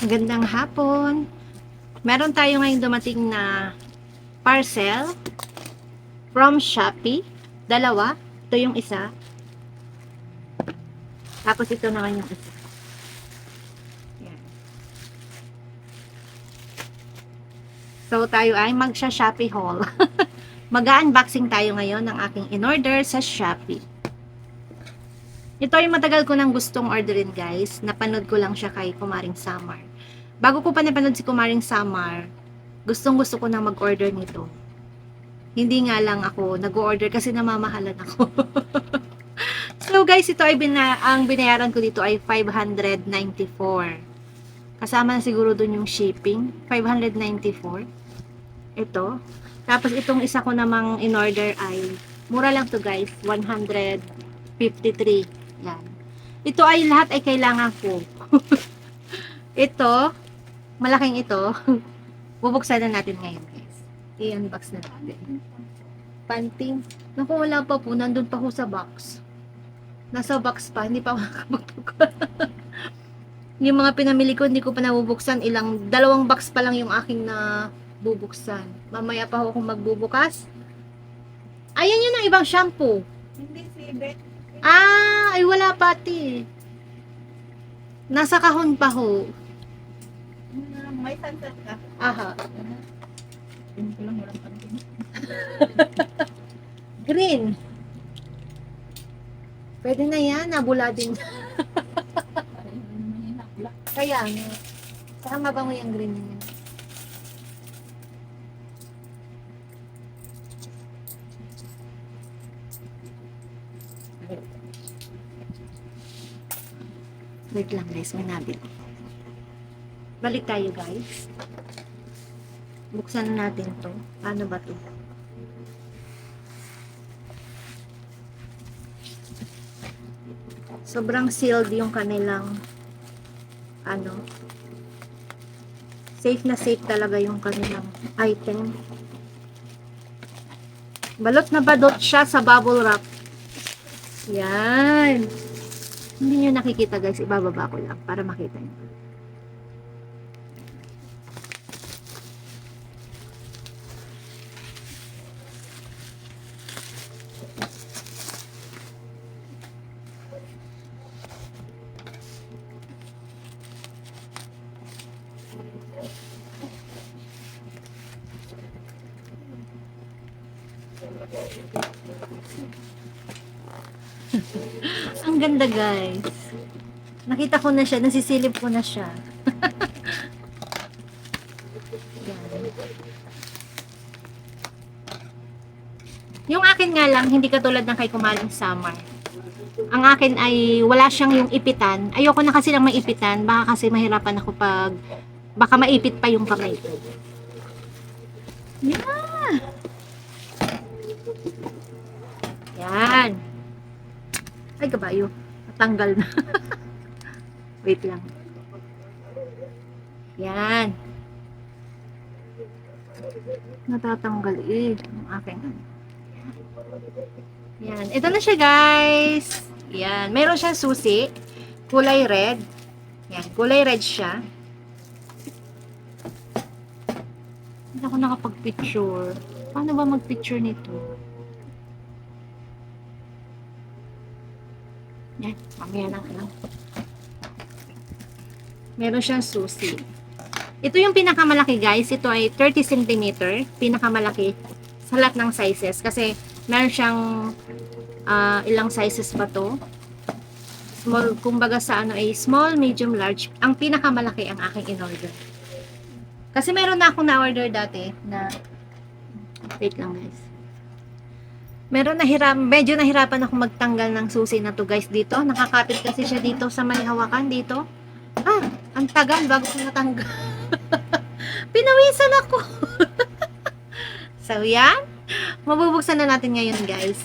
Magandang hapon. Meron tayo ngayon dumating na parcel from Shopee. Dalawa. Ito yung isa. Tapos ito naman yung isa. Yan. So tayo ay magsha-Shopee haul. Mag-unboxing tayo ngayon ng aking in-order sa Shopee. Ito ay matagal ko nang gustong orderin, guys. Napanood ko lang siya kay Kumaring Samar. Bago ko pa napanood si Kumaring Samar, gustong-gusto ko na mag-order nito. Hindi nga lang ako nag-order kasi namamahalan ako. So guys, ito ay ang binayaran ko dito ay 594. Kasama na siguro dun yung shipping. 594. Ito. Tapos itong isa ko namang in-order ay mura lang to guys. 153. Yan. Ito ay lahat ay kailangan ko. Ito, malaking ito. Bubuksan na natin ngayon guys. I-unbox na natin. Panting. Naku, wala pa po. Nandun pa ho sa box. Nasa box pa. Hindi pa makakabuksan. Yung mga pinamili ko, hindi ko pa nabubuksan. Dalawang box pa lang yung aking na bubuksan. Mamaya pa ho akong magbubukas. Ayan yun ang ibang shampoo. Hindi si Beth. Ay wala pati. Nasa kahon pa ho. May sunset ka. Aha. Hindi ko lang walang pantin. Green. Pwede na yan. Nabula din. Kaya nga. Saka mabango yung green niya. Wait lang guys, may nabit. Balik tayo guys. Buksan na natin to. Paano ba to? Sobrang sealed yung kanilang safe na safe talaga yung kanilang item. Balot na balot siya sa bubble wrap. Yan. Hindi nyo nakikita guys, ibababa ko lang para makita nyo. Ang ganda guys. Nakita ko na siya, nasisilip ko na siya. Yan. Yung akin nga lang, hindi katulad ng kay Kumaring Samar. Ang akin ay wala siyang yung ipitan. Ayoko na kasi lang may ipitan. Baka kasi mahirapan ako baka maipit pa yung kamay ko. Yeah. Yan. Ay, kabayo. Natanggal na. Wait lang. Yan. Natatanggal yung aking Yan. Ito na siya, guys. Yan. Meron siyang susi. Kulay red. Yan. Kulay red siya. Hindi ako nakapag-picture. Paano ba mag-picture nito? Yan. Mamaya lang. Meron siyang susi. Ito yung pinakamalaki guys. Ito ay 30 cm. Pinakamalaki sa lahat ng sizes. Kasi meron siyang ilang sizes pa to. Small, kumbaga sa ay small, medium, large. Ang pinakamalaki ang aking in-order. Kasi meron na akong na-order dati na wait lang guys. Medyo nahirapan ako magtanggal ng susi na to guys dito. Nakakapit kasi siya dito sa may hawakan dito. Ang tagal bago ko natanggal. Pinawisan ako. So, yan. Mabubuksan na natin ngayon, guys.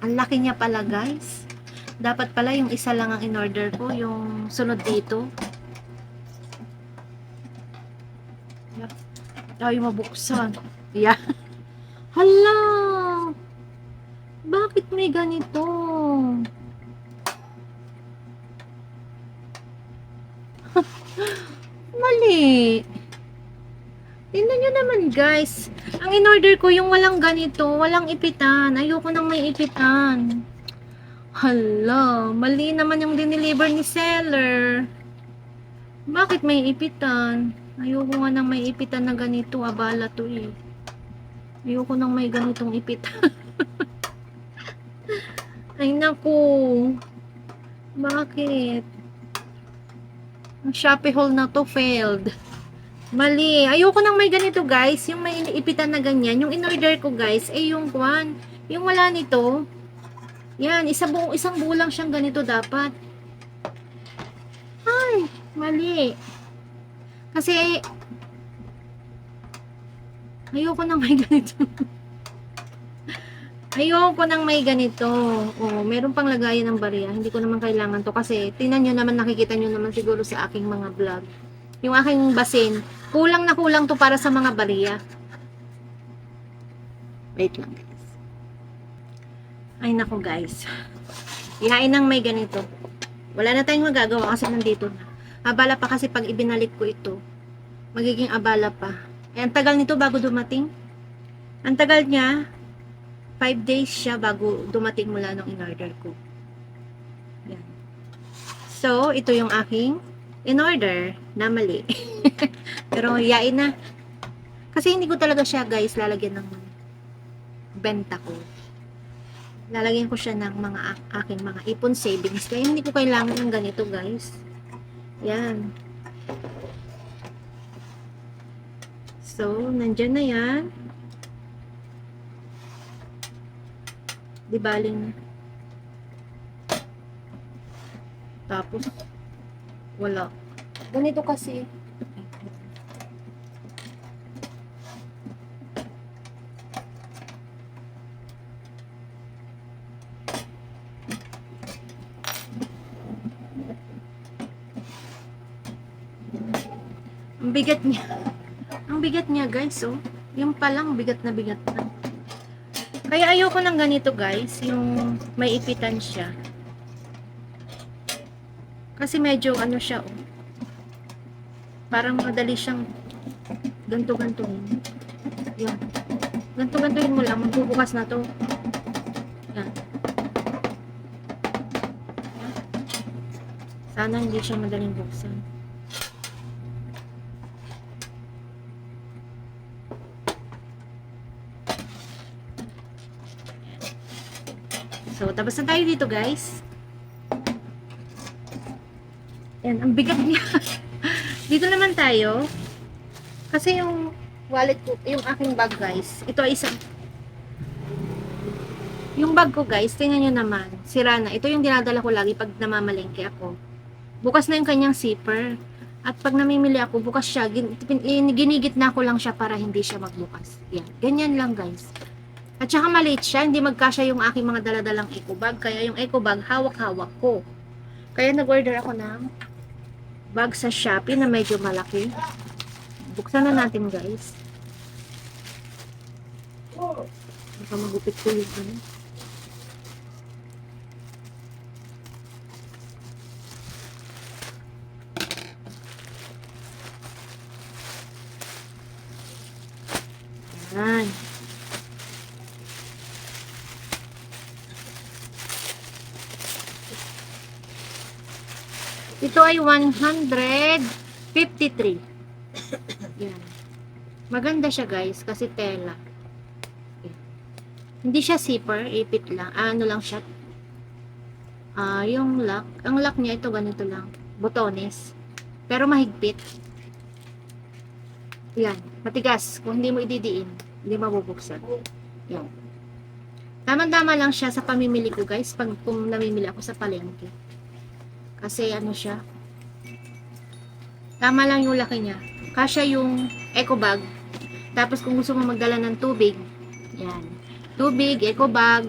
Ang laki niya pala, guys. Dapat pala yung isa lang ang in-order ko. Yung sunod dito. Tayo mabuksan. Yeah. Hala! Bakit may ganito? Mali. Tingnan nyo naman, guys. Ang in-order ko, yung walang ganito, walang ipitan. Ayoko nang may ipitan. Hala, mali naman yung dineliver ni seller. Bakit may ipitan? Ayoko nga nang may ipitan na ganito. Abala to eh. Ayoko nang may ganitong ipitan. Ay, naku. Bakit? Ang Shopee haul na to failed. Mali. Ayoko nang may ganito, guys. Yung may ipitan na ganyan. Yung in-order ko, guys, ay yung kwan. Yung wala nito. Yan. Isang buo lang siyang ganito dapat. Ay, mali. Kasi, ayoko nang may ganito. Ayoko nang may ganito. Oh, meron pang lagayan ng barya. Hindi ko naman kailangan to. Kasi, tingnan nyo naman, nakikita nyo naman siguro sa aking mga vlog. Yung aking basin, kulang na kulang to para sa mga bariya. Wait lang, guys. Ay, nako, guys. Ihain ng may ganito. Wala na tayong magagawa kasi nandito na. Abala pa kasi pag ibinalik ko ito. Magiging abala pa. Eh, ang tagal nito bago dumating. Ang tagal niya, 5 days siya bago dumating mula nung in-order ko. Yan. So, ito yung aking in-order na mali. Pero yain na. Kasi hindi ko talaga siya, guys, lalagyan ng benta ko. Lalagyan ko siya ng mga aking mga ipon savings. Kaya hindi ko kailangan ng ganito, guys. Yan. So, nandyan na yan. Di baling. Tapos, wala. Ganito kasi. Ang bigat niya. Ang bigat niya, guys, oh. Yung palang bigat na bigat na. Kaya ayoko ng ganito, guys. Yung may ipitan siya. Kasi medyo ano siya, oh. Parang madali siyang ganto-gantuhin. Yan. Ganto-gantuhin mo lang. Magbubukas na to. Yan. Sana hindi siya madaling buksan. So, tapos na tayo dito, guys. Yan, ang bigat niya. Dito naman tayo. Kasi yung wallet ko, yung aking bag, guys. Ito ay isang... Yung bag ko, guys, tingnan nyo naman. Sira na. Ito yung dinadala ko lagi pag namamalengke ako. Bukas na yung kanyang zipper. At pag namimili ako, bukas siya. Ginigit na ko lang siya para hindi siya magbukas. Yan. Ganyan lang, guys. At saka maliit siya. Hindi magkasya yung aking mga daladalang eco bag. Kaya yung eco bag, hawak-hawak ko. Kaya nag-order ako ng bag sa Shopee na medyo malaki. Buksan na natin, guys. Baka magupit ko yung ano. Yan. Ito ay 153. Yan. Maganda siya, guys, kasi tela. Yan. Hindi siya zipper, ipit lang. Ano lang siya. Yung lock. Ang lock niya, ito ganito lang. Botones. Pero mahigpit. Yan. Matigas. Kung hindi mo ididiin, hindi mabubuksan. Yan. Tama-tama lang siya sa pamimili ko, guys, pag kung namimili ako sa palengke. Kasi ano siya. Tama lang yung laki niya. Kasya yung eco bag. Tapos kung gusto mo magdala ng tubig, yan. Tubig, eco bag,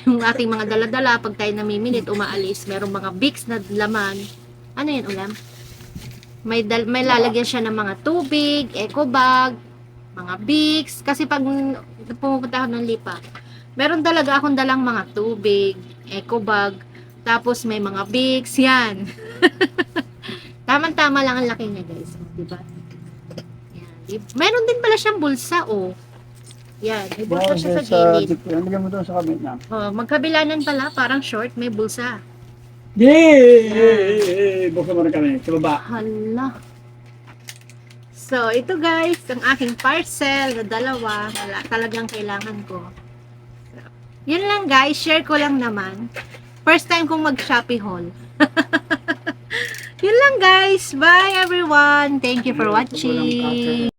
yung ating mga dala-dala pag tayo namimilit, umaalis, merong mga Vicks na laman. Ano yan, ulam? May lalagyan siya ng mga tubig, eco bag, mga Vicks. Kasi pag pumunta ako ng Lipa, meron talaga akong dalang mga tubig, eco bag, tapos may mga Vicks, yan. Tama-tama lang ang laki niya, guys. Diba? Yan. Meron din pala siyang bulsa, oh. Yan, may bulsa siya sa gilid. Ang mo doon sa kabit na. Oh, magkabilanan pala, parang short, may bulsa. Yay! Buksan mo na kami. Sa baba. Hala. So, ito guys, ang aking parcel na dalawa. Wala, talagang kailangan ko. So, yun lang guys, share ko lang naman. First time kong mag-Shopee haul. Yun lang guys. Bye everyone. Thank you for watching.